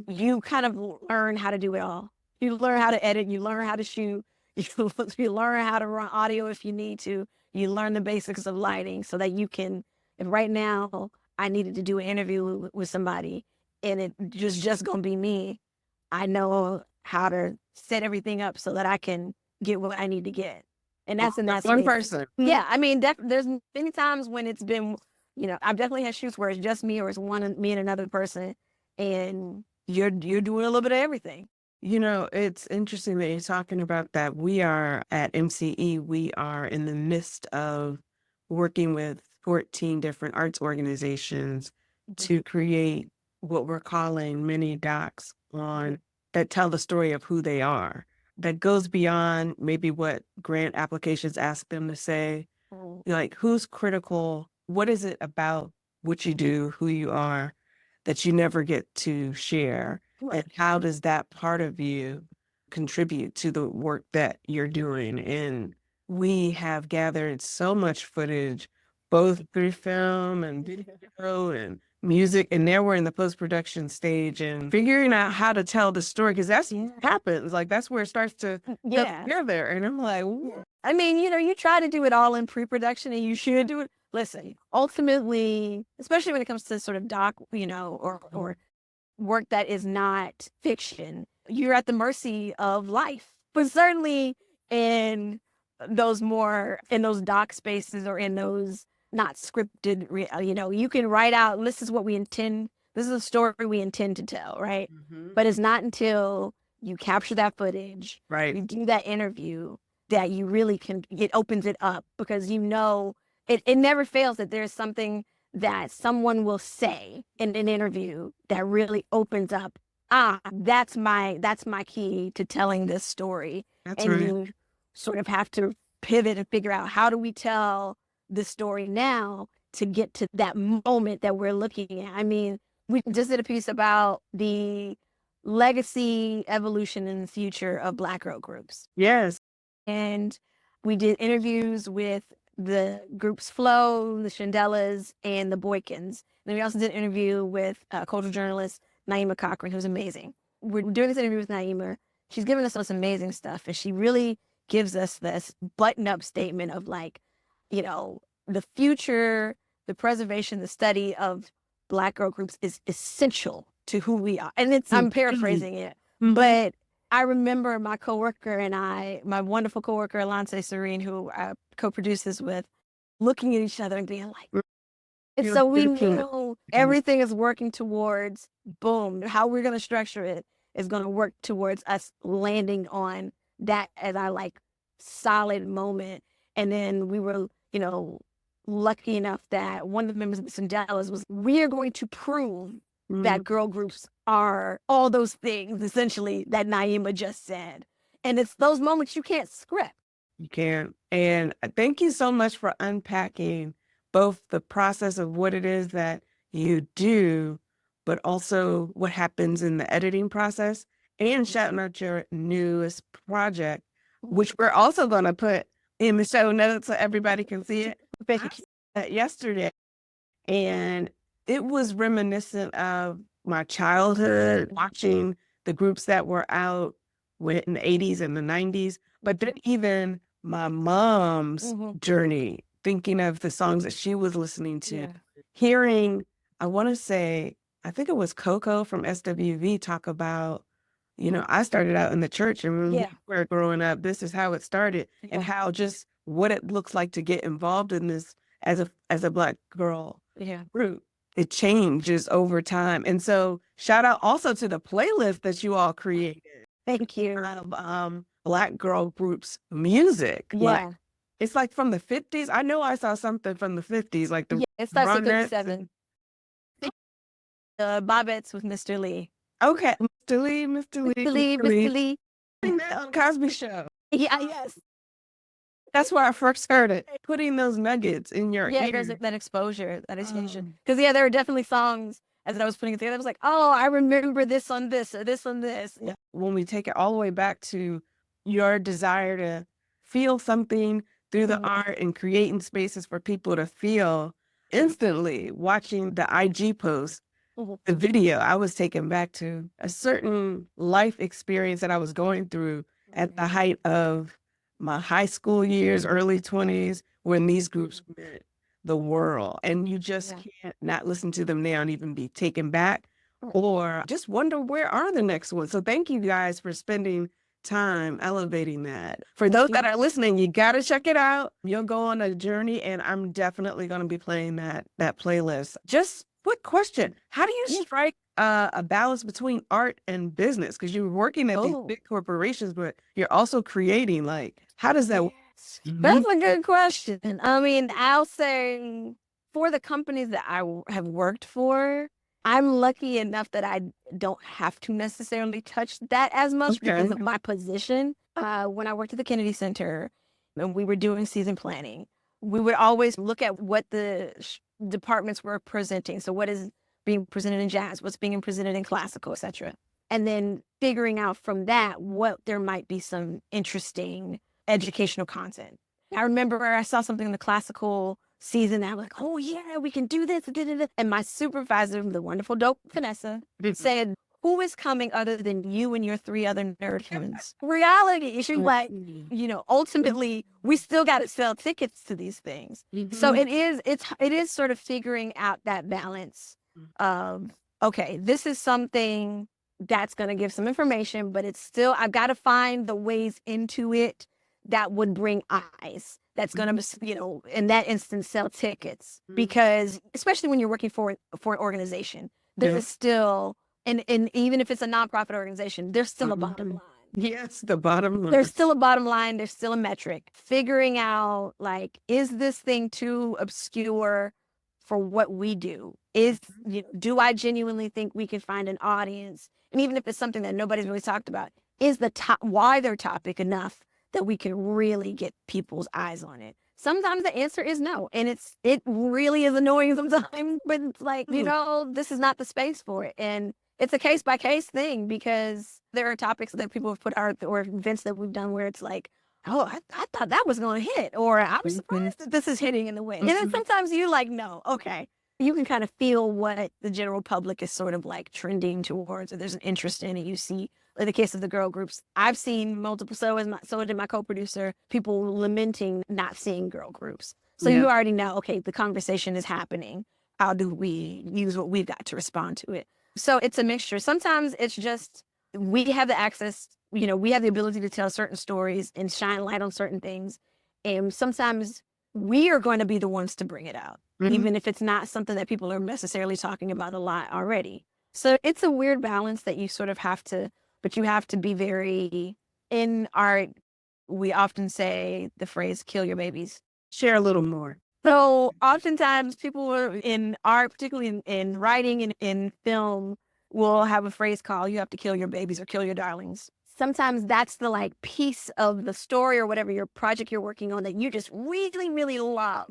You kind of learn how to do it all. You learn how to edit, you learn how to shoot, you learn how to run audio if you need to, you learn the basics of lighting so that you can, if right now I needed to do an interview with somebody and it just gonna be me, I know how to set everything up so that I can get what I need to get. And that's in that one space. person. Yeah, I mean, there's many times when it's been, I've definitely had shoots where it's just me, or it's me and another person, and you're doing a little bit of everything. It's interesting that you're talking about that. We are at MCE, we are in the midst of working with 14 different arts organizations to create what we're calling mini docs that tell the story of who they are. That goes beyond maybe what grant applications ask them to say. Like, who's critical? What is it about what you do, who you are, that you never get to share? And how does that part of you contribute to the work that you're doing? And we have gathered so much footage, both through film and video and music, and now we're in the post-production stage and figuring out how to tell the story, because that's what happens. Like, that's where it starts to appear there. And I'm like, I mean, you try to do it all in pre-production, and you should do it. Listen, ultimately, especially when it comes to sort of doc, or work that is not fiction, you're at the mercy of life. But certainly in those doc spaces, or in those not scripted, you can write out, this is a story we intend to tell, right? But it's not until you capture that footage, you do that interview, that you really it opens it up, because it never fails that there's something that someone will say in an interview that really opens up, that's my key to telling this story. You sort of have to pivot and figure out, how do we tell the story now to get to that moment that we're looking at. I mean, we just did a piece about the legacy, evolution, and the future of Black girl groups. yes. And we did interviews with the groups Flo, the Shandellas, and the Boykins. And then we also did an interview with cultural journalist Naima Cochran, who's amazing. We're doing this interview with Naima. She's giving us this amazing stuff, and she really gives us this button-up statement of, like, the future, the preservation, the study of Black girl groups is essential to who we are. And I'm paraphrasing it, but I remember my coworker and my wonderful coworker, Alonce Serene, who I co-produced this with, looking at each other and being like, and so we know everything is working towards, boom, how we're going to structure it is going to work towards us landing on that as our like solid moment. And then we were, lucky enough that one of the members of the Sandellas was, we are going to prove that girl groups are all those things, essentially, that Naima just said. And it's those moments you can't script. You can't. And thank you so much for unpacking both the process of what it is that you do, but also what happens in the editing process, and shouting out your newest project, which we're also going to put in the show notes so everybody can see it. I saw that yesterday, and it was reminiscent of my childhood, watching the groups that were out in the 80s and the 90s, but then even my mom's journey, thinking of the songs that she was listening to, hearing, I want to say, I think it was Coco from SWV talk about, I started out in the church, and when we were growing up, this is how it started, and how just what it looks like to get involved in this as a Black girl group. It changes over time. And so shout out also to the playlist that you all created. Thank you. Of Black girl groups music. Yeah. Like, it's like from the 50s. I know I saw something from the 50s, like the it starts at Ronettes 57. Bobettes with Mr. Lee. Okay. Mr. Lee. Mr. Lee. On Cosby Show. Yeah, yes. That's where I first heard it. Putting those nuggets in your ear. There's that exposure, that extension. Because there were definitely songs as I was putting it together. I was like, oh, I remember this on this or this on this. Yeah. When we take it all the way back to your desire to feel something through the art and creating spaces for people to feel, instantly watching the IG post, the video, I was taken back to a certain life experience that I was going through at the height of my high school years, early 20s, when these groups meant the world. And you just can't not listen to them now and even be taken back or just wonder where are the next ones. So thank you guys for spending time elevating that. For those that are listening, you got to check it out. You'll go on a journey, and I'm definitely going to be playing that playlist. Just quick question. How do you strike a balance between art and business? Because you're working at these big corporations, but you're also creating. Like, how does that work? That's a good question. I mean, I'll say for the companies that I have worked for, I'm lucky enough that I don't have to necessarily touch that as much because of my position. When I worked at the Kennedy Center and we were doing season planning, we would always look at what the departments were presenting. So what is being presented in jazz, what's being presented in classical, etc. And then figuring out from that what there might be some interesting educational content. I remember I saw something in the classical season that I was like, oh yeah, we can do this. And my supervisor, the wonderful dope Vanessa, said, who is coming other than you and your 3 other nerd humans? Reality. She's like, ultimately, we still got to sell tickets to these things. So it is sort of figuring out that balance of, okay, this is something that's going to give some information, but it's still, I've got to find the ways into it that would bring eyes. That's going to, in that instance, sell tickets. Because especially when you're working for an organization, there is still, and even if it's a nonprofit organization, there's still a bottom line. Yes, the bottom line. There's still a bottom line. There's still a metric. Figuring out, like, is this thing too obscure for what we do? Do I genuinely think we can find an audience? And even if it's something that nobody's really talked about, is the wider topic enough that we can really get people's eyes on it? Sometimes the answer is no. And it really is annoying sometimes, but it's like, this is not the space for it. And it's a case by case thing, because there are topics that people have put out or events that we've done where it's like, oh, I thought that was going to hit, or I was surprised that this is hitting in the way. And then sometimes you're like, no, okay. You can kind of feel what the general public is sort of like trending towards, or there's an interest in it. You see, in the case of the girl groups, I've seen multiple, so did my co-producer, people lamenting not seeing girl groups. So you already know, okay, the conversation is happening. How do we use what we've got to respond to it? So it's a mixture. Sometimes it's just we have the access, we have the ability to tell certain stories and shine light on certain things. And sometimes we are going to be the ones to bring it out, even if it's not something that people are necessarily talking about a lot already. So it's a weird balance that you sort of have to, but you have to be very, in art, we often say the phrase, kill your babies. Share a little more. So oftentimes people in art, particularly in writing and in film, will have a phrase called, you have to kill your babies or kill your darlings. Sometimes that's the like piece of the story or whatever your project you're working on that you just really, really love,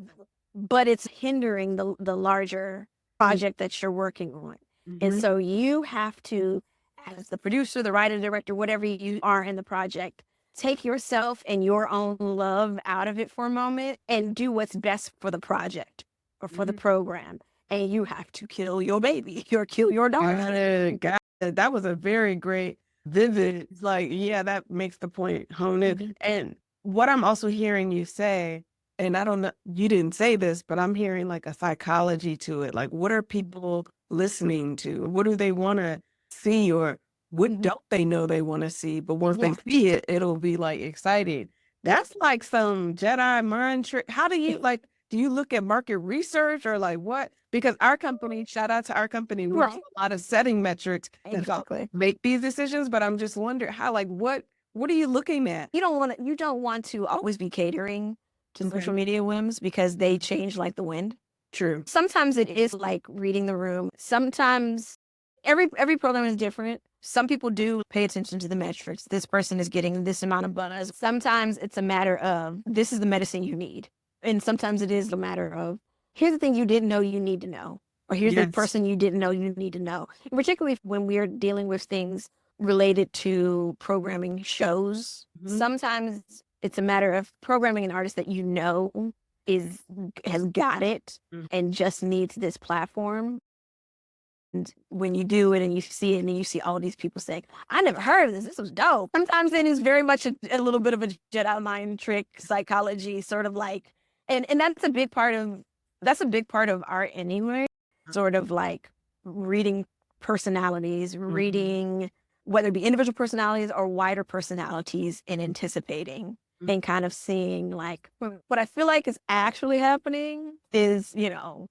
but it's hindering the larger project that you're working on. And so you have to, as the producer, the writer, director, whatever you are in the project, take yourself and your own love out of it for a moment and do what's best for the project or for the program. And you have to kill your baby or kill your dog. Got it. That was a very great, vivid, like, yeah, that makes the point hone in. And what I'm also hearing you say, and I don't know, you didn't say this, but I'm hearing like a psychology to it. Like, what are people listening to? What do they want to see, or what don't they know they want to see? But once they see it, it'll be like exciting. That's like some Jedi mind trick. How do you like, do you look at market research or like what? Because our company, shout out to our company, we have a lot of setting metrics that make these decisions, but I'm just wondering how, like, what are you looking at? You don't want to always be catering to social media whims because they change like the wind. True. Sometimes it is like reading the room. Sometimes every program is different. Some people do pay attention to the metrics. This person is getting this amount of buzz. Sometimes it's a matter of this is the medicine you need. And sometimes it is a matter of here's the thing you didn't know you need to know. Or here's the person you didn't know you need to know. And particularly when we're dealing with things related to programming shows. Sometimes it's a matter of programming an artist that you know has got it and just needs this platform. And when you do it and you see it and then you see all these people saying, I never heard of this. This was dope. Sometimes it is very much a little bit of a Jedi mind trick psychology, sort of like, and that's a big part of art anyway. Sort of like reading personalities, reading whether it be individual personalities or wider personalities and anticipating and kind of seeing like what I feel like is actually happening is,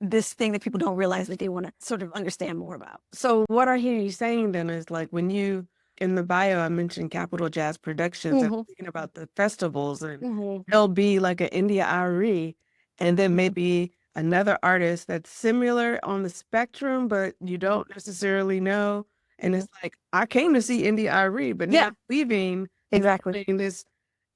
this thing that people don't realize that they want to sort of understand more about. So what I hear you saying then is like when you, in the bio, I mentioned Capital Jazz Productions and thinking about the festivals and there'll be like an India Ari and then maybe another artist that's similar on the spectrum, but you don't necessarily know. And it's like, I came to see India Ari, but now leaving this,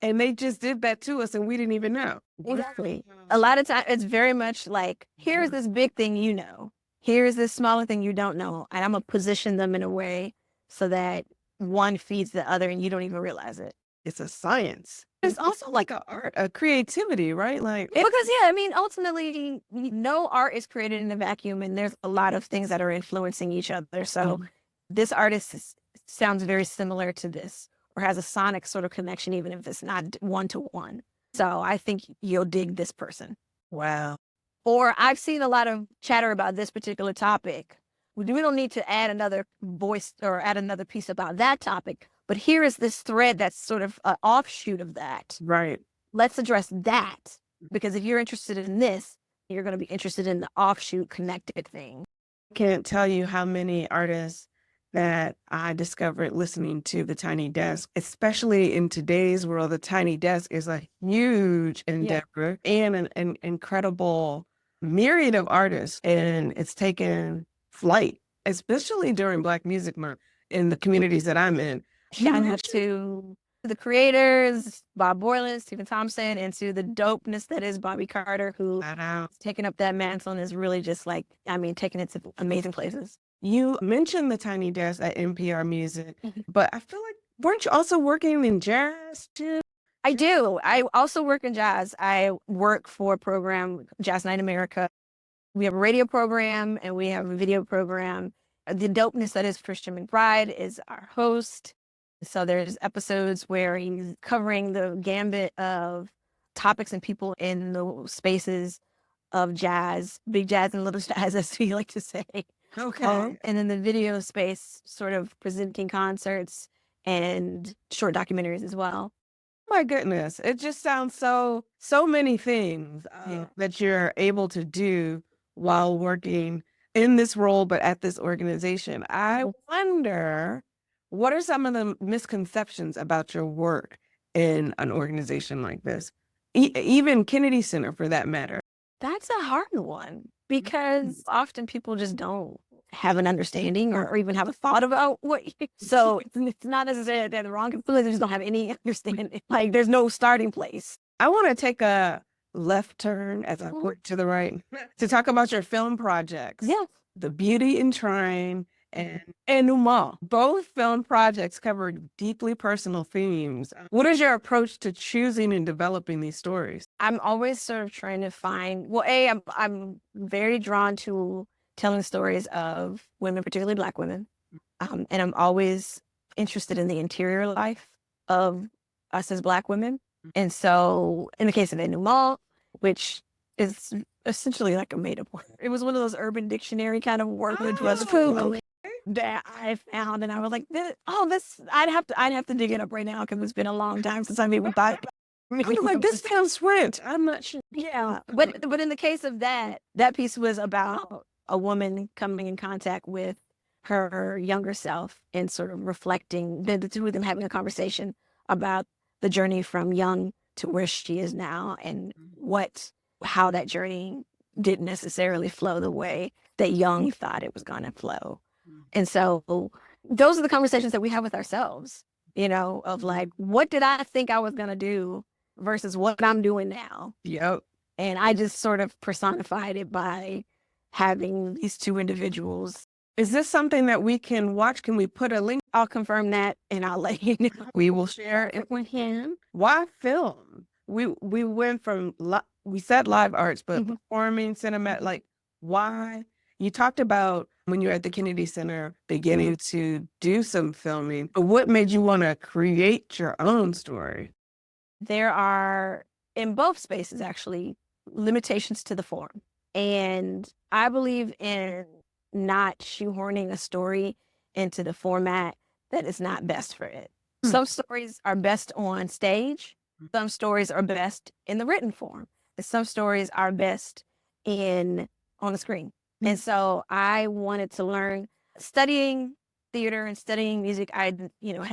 and they just did that to us and we didn't even know. Exactly. A lot of times it's very much like, here's this big thing you know. Here's this smaller thing you don't know. And I'm going to position them in a way so that one feeds the other and you don't even realize it. It's a science. It's also like a art, a creativity, right? Like because ultimately, no art is created in a vacuum, and there's a lot of things that are influencing each other. So this artist sounds very similar to this, or has a sonic sort of connection, even if it's not one-to-one. So I think you'll dig this person. Wow. Or I've seen a lot of chatter about this particular topic. We don't need to add another voice or add another piece about that topic. But here is this thread that's sort of an offshoot of that. Right. Let's address that. Because if you're interested in this, you're going to be interested in the offshoot connected thing. I can't tell you how many artists that I discovered listening to The Tiny Desk, especially in today's world. The Tiny Desk is a huge endeavor and an incredible myriad of artists. And it's taken flight, especially during Black Music Month in the communities that I'm in. Shout out to the creators, Bob Boylan, Stephen Thompson, and to the dopeness that is Bobby Carter, who has taken up that mantle and is really just like, taking it to amazing places. You mentioned the Tiny Desk at NPR Music, but I feel like, weren't you also working in jazz too? I do. I also work in jazz. I work for a program, Jazz Night America. We have a radio program and we have a video program. The dopeness that is Christian McBride is our host. So there's episodes where he's covering the gambit of topics and people in the spaces of jazz, big jazz and little jazz, as we like to say. Okay. And then the video space, sort of presenting concerts and short documentaries as well. My goodness, it just sounds so many things that you're able to do while working in this role, but at this organization. I wonder, what are some of the misconceptions about your work in an organization like this? Even Kennedy Center, for that matter. That's a hard one because often people just don't have an understanding or even have a thought about what. So it's not necessarily they're the wrong people. They just don't have any understanding. Like there's no starting place. I want to take a left turn as I point to the right to talk about your film projects. Yeah. The Beauty in Trying and Enuma. Both film projects cover deeply personal themes. What is your approach to choosing and developing these stories? I'm always sort of trying to find, well, I'm very drawn to telling stories of women, particularly Black women. And I'm always interested in the interior life of us as Black women. And so in the case of Enuma, which is essentially like a made-up word, it was one of those Urban Dictionary kind of words, which was food that I found, and I was like, I'd have to dig it up right now because it's been a long time since I've even thought. I'm like, this sounds French. I'm not sure. Yeah, but in the case of that piece was about a woman coming in contact with her younger self and sort of reflecting, the two of them having a conversation about the journey from young to where she is now and how that journey didn't necessarily flow the way that young thought it was going to flow. And so those are the conversations that we have with ourselves, of like, what did I think I was going to do versus what I'm doing now? Yep. And I just sort of personified it by having these two individuals. Is this something that we can watch? Can we put a link? I'll confirm that and I'll let you know. We will share it with him. Why film? We went from, we said live arts, but performing, cinema, like why? You talked about when you were at the Kennedy Center beginning to do some filming, but what made you want to create your own story? There are, in both spaces actually, limitations to the form. And I believe in not shoehorning a story into the format that is not best for it. Some stories are best on stage. Some stories are best in the written form. And some stories are best on the screen. And so I wanted to learn, studying theater and studying music. I,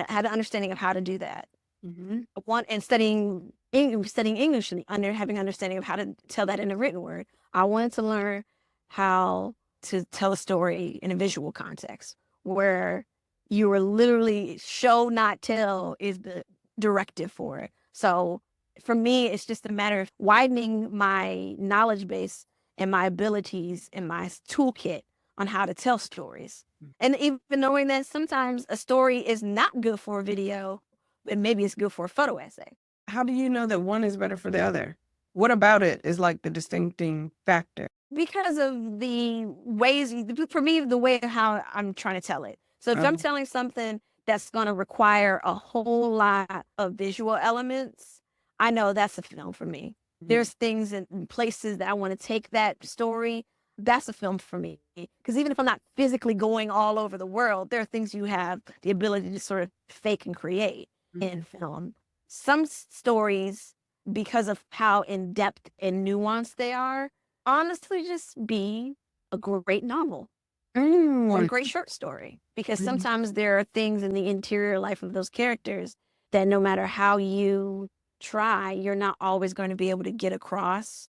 had an understanding of how to do that. And studying English and having understanding of how to tell that in a written word. I wanted to learn how to tell a story in a visual context where you were literally show, not tell is the directive for it. So for me, it's just a matter of widening my knowledge base and my abilities and my toolkit on how to tell stories. And even knowing that sometimes a story is not good for a video, but maybe it's good for a photo essay. How do you know that one is better for the other? What about it is like the distincting factor? Because of the ways, for me, the way how I'm trying to tell it. So if I'm telling something that's going to require a whole lot of visual elements, I know that's a film for me. There's things and places that I want to take that story. That's a film for me. Because even if I'm not physically going all over the world, there are things you have the ability to sort of fake and create in film. Some stories, because of how in-depth and nuanced they are, honestly just be a great novel or a great short story. Because sometimes there are things in the interior life of those characters that no matter how you try, you're not always going to be able to get across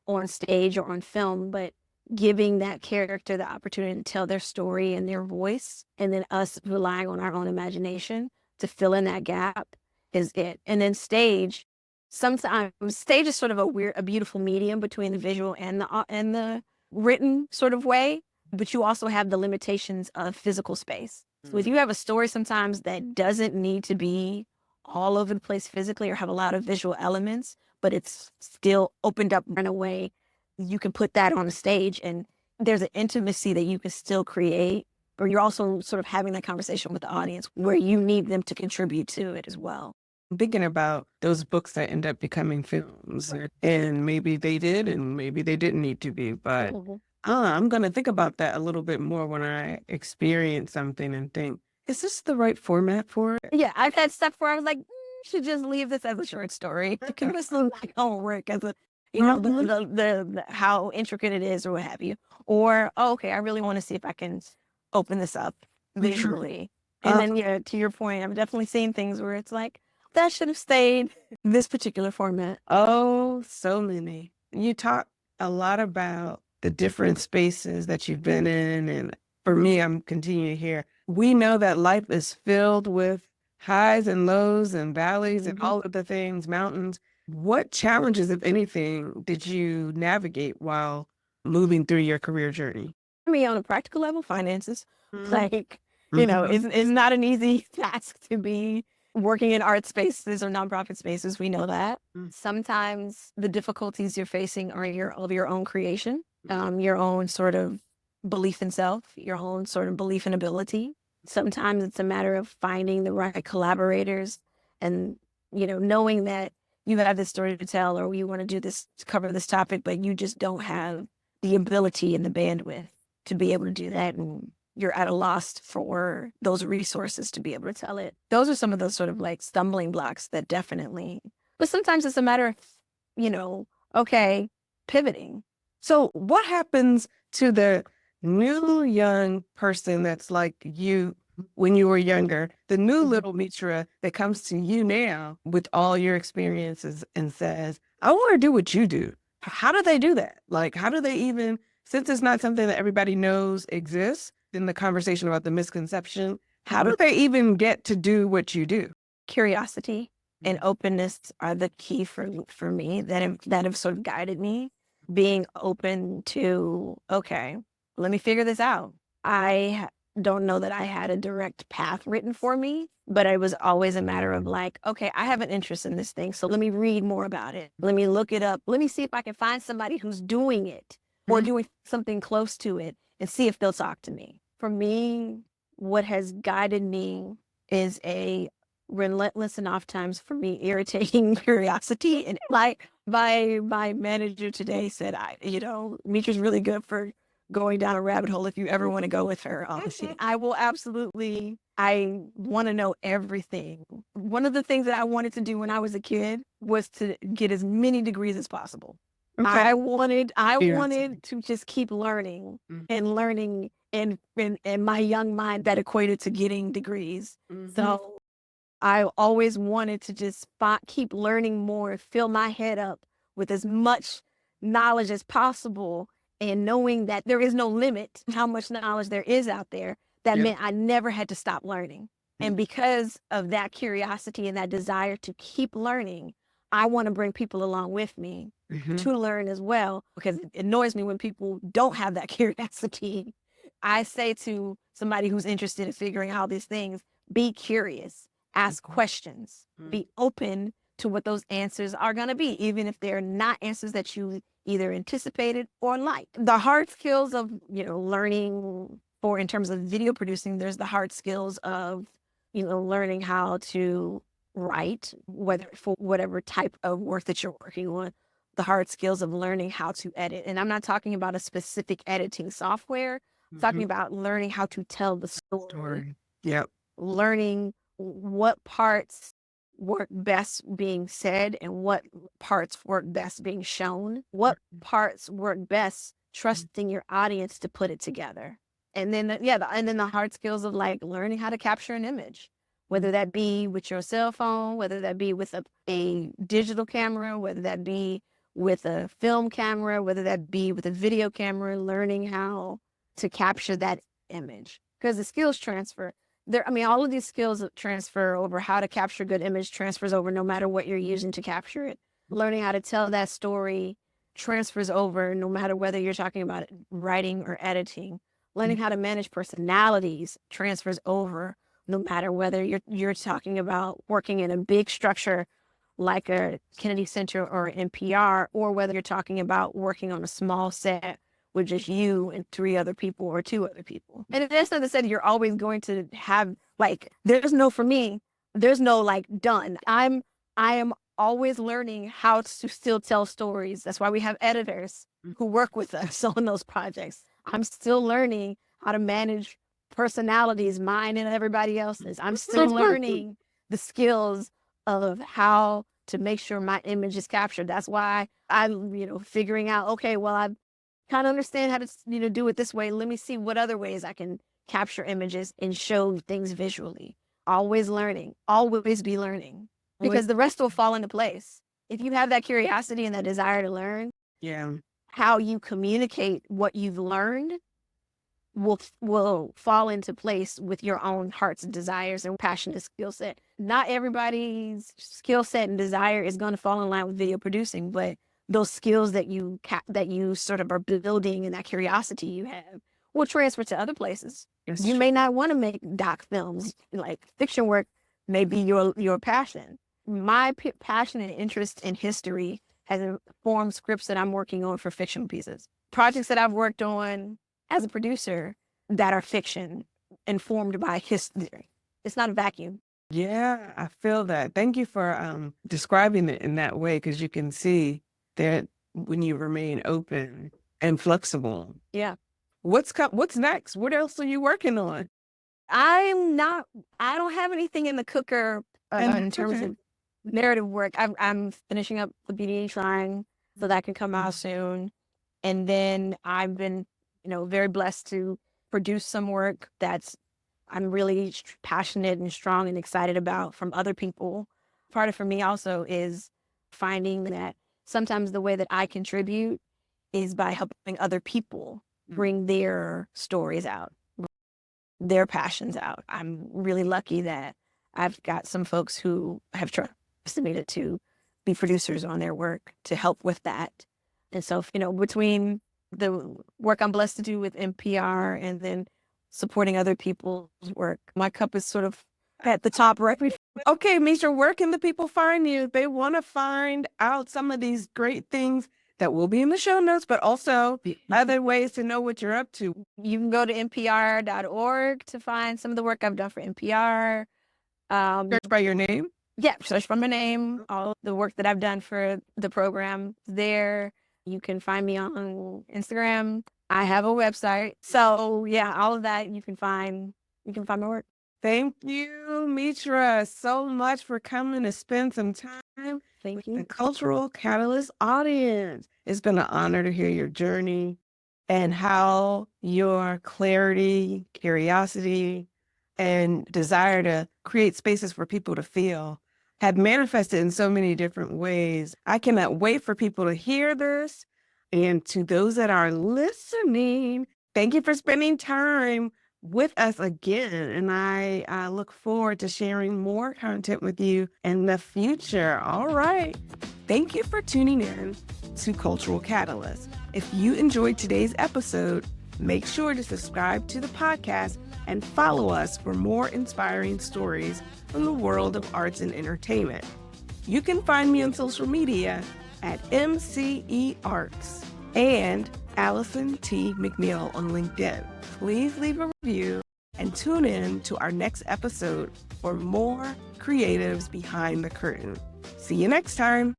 on stage or on film, but giving that character the opportunity to tell their story and their voice, and then us relying on our own imagination to fill in that gap is it. And then stage, sometimes stage is sort of a beautiful medium between the visual and the written sort of way, but you also have the limitations of physical space. So if you have a story sometimes that doesn't need to be all over the place physically or have a lot of visual elements, but it's still opened up in a way you can put that on the stage and there's an intimacy that you can still create, but you're also sort of having that conversation with the audience where you need them to contribute to it as well. Thinking about those books that end up becoming films, and maybe they did and maybe they didn't need to be, but I'm going to think about that a little bit more when I experience something and think, is this the right format for it? Yeah, I've had stuff where I was like, should just leave this as a short story. Because this look like homework as a, how intricate it is or what have you. Or, oh, okay, I really want to see if I can open this up visually. And then, yeah, to your point, I've definitely seen things where it's like, that should have stayed this particular format. Oh, so many. You talk a lot about the different spaces that you've been in. And for me, I'm continuing here. We know that life is filled with highs and lows and valleys and all of the things, mountains. What challenges, if anything, did you navigate while moving through your career journey? I mean, on a practical level, finances, like, it's not an easy task to be working in art spaces or nonprofit spaces. We know that. Sometimes the difficulties you're facing are of your own creation, your own sort of belief in self, your own sort of belief in ability. Sometimes it's a matter of finding the right collaborators and, knowing that you have this story to tell or you want to do this, to cover this topic, but you just don't have the ability and the bandwidth to be able to do that. And you're at a loss for those resources to be able to tell it. Those are some of those sort of like stumbling blocks that definitely, but sometimes it's a matter of, okay, pivoting. So what happens to the new young person that's like you when you were younger, the new little Mitra that comes to you now with all your experiences and says, I want to do what you do? How do they do that? Like, how do they even, since it's not something that everybody knows exists in the conversation about the misconception, how do they even get to do what you do? Curiosity and openness are the key for me that have sort of guided me. Being open to, okay, let me figure this out. I don't know that I had a direct path written for me, but it was always a matter of like, okay, I have an interest in this thing, so let me read more about it. Let me look it up. Let me see if I can find somebody who's doing it or doing something close to it and see if they'll talk to me. For me, what has guided me is a relentless and oftentimes for me irritating curiosity. And like my manager today said, Mitra's really good for going down a rabbit hole if you ever want to go with her. I will absolutely, I want to know everything. One of the things that I wanted to do when I was a kid was to get as many degrees as possible. Okay. I wanted to just keep learning and learning and my young mind that equated to getting degrees. So I always wanted to just keep learning more, fill my head up with as much knowledge as possible and knowing that there is no limit to how much knowledge there is out there. That meant I never had to stop learning. And because of that curiosity and that desire to keep learning, I want to bring people along with me to learn as well, because it annoys me when people don't have that curiosity. I say to somebody who's interested in figuring out these things, be curious, ask questions, be open to what those answers are going to be, even if they're not answers that you either anticipated or like. The hard skills of, learning in terms of video producing, there's the hard skills of, learning how to write, whether for whatever type of work that you're working on, the hard skills of learning how to edit. And I'm not talking about a specific editing software. I'm talking about learning how to tell the story. Yep. Learning what parts work best being said and what parts work best being shown, what parts work best trusting your audience to put it together. And then, and then the hard skills of like learning how to capture an image, whether that be with your cell phone, whether that be with a digital camera, whether that be with a film camera, whether that be with a video camera, learning how to capture that image. Because the skills transfer. All of these skills transfer over. How to capture good image transfers over no matter what you're using to capture it. Learning how to tell that story transfers over no matter whether you're talking about writing or editing. Learning how to manage personalities transfers over no matter whether you're talking about working in a big structure like a Kennedy Center or NPR, or whether you're talking about working on a small set with just you and 3 other people or 2 other people. And that's not to say you're always going to have, like, there's no, for me, there's no like done. I am always learning how to still tell stories. That's why we have editors who work with us on those projects. I'm still learning how to manage personalities, mine and everybody else's. I'm still learning the skills of how to make sure my image is captured. That's why I'm, figuring out, okay, well, I kind of understand how to, do it this way. Let me see what other ways I can capture images and show things visually. Always learning, always be learning, because the rest will fall into place. If you have that curiosity and that desire to learn, how you communicate what you've learned will fall into place with your own heart's desires and passion and skill set. Not everybody's skill set and desire is going to fall in line with video producing, but those skills that you sort of are building and that curiosity you have will transfer to other places. You may not want to make doc films. Like fiction work may be your passion. My passion and interest in history has informed scripts that I'm working on for fiction pieces. Projects that I've worked on as a producer that are fiction informed by history. It's not a vacuum. Yeah, I feel that. Thank you for describing it in that way, because you can see that when you remain open and flexible. Yeah. What's next? What else are you working on? I don't have anything in the cooker in terms of narrative work. I'm finishing up the BDA Shrine so that can come out soon. And then I've been, very blessed to produce some work that's I'm really passionate and strong and excited about from other people. Part of for me also is finding that sometimes the way that I contribute is by helping other people bring their stories out, their passions out. I'm really lucky that I've got some folks who have trusted me to be producers on their work to help with that. And so, between the work I'm blessed to do with NPR and then supporting other people's work, my cup is sort of at the top right. Okay, Mitra, where can the people find you? They want to find out some of these great things that will be in the show notes, but also other ways to know what you're up to. You can go to npr.org to find some of the work I've done for NPR. Search by your name? Yeah, search by my name. All the work that I've done for the program there. You can find me on Instagram. I have a website. So yeah, all of that you can find my work. Thank you, Mitra, so much for coming to spend some time Thank with you. the Cultural Catalyst audience. It's been an honor to hear your journey and how your clarity, curiosity, and desire to create spaces for people to feel have manifested in so many different ways. I cannot wait for people to hear this. And to those that are listening, thank you for spending time with us again. And I look forward to sharing more content with you in the future. All right. Thank you for tuning in to Cultural Catalyst. If you enjoyed today's episode, make sure to subscribe to the podcast and follow us for more inspiring stories from the world of arts and entertainment. You can find me on social media at MCE Arts and Alison T. McNeil on LinkedIn. Please leave a review and tune in to our next episode for more creatives behind the curtain. See you next time.